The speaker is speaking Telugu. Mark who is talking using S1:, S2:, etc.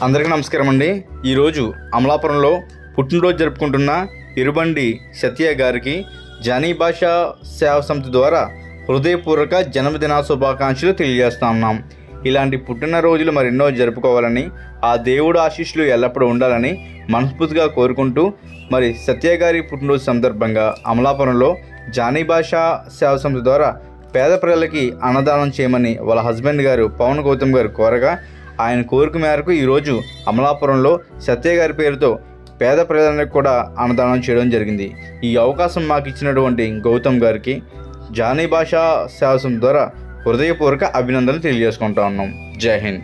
S1: అందరికీ నమస్కారం అండి. ఈరోజు అమలాపురంలో పుట్టినరోజు జరుపుకుంటున్న ఇరుబండి సత్య గారికి జానీ భాషా సేవా సమితి ద్వారా హృదయపూర్వక జన్మదిన శుభాకాంక్షలు తెలియజేస్తా ఉన్నాం. ఇలాంటి పుట్టినరోజులు మరెన్నో జరుపుకోవాలని, ఆ దేవుడు ఆశీస్సులు ఎల్లప్పుడూ ఉండాలని మనస్ఫూర్తిగా కోరుకుంటూ, మరి సత్య గారి పుట్టినరోజు సందర్భంగా అమలాపురంలో జానీ భాషా సేవా సమితి ద్వారా పేద ప్రజలకి అన్నదానం చేయమని వాళ్ళ హస్బెండ్ గారు పవన్ గౌతమ్ గారు కోరగా, ఆయన కోరిక మేరకు ఈరోజు అమలాపురంలో సత్య గారి పేరుతో పేద ప్రజలకు కూడా అన్నదానం చేయడం జరిగింది. ఈ అవకాశం మాకు ఇచ్చినటువంటి గౌతమ్ గారికి జానీ భాషా సేవా సమితి ద్వారా హృదయపూర్వక అభినందనలు తెలియజేసుకుంటా ఉన్నాం. జై హింద్.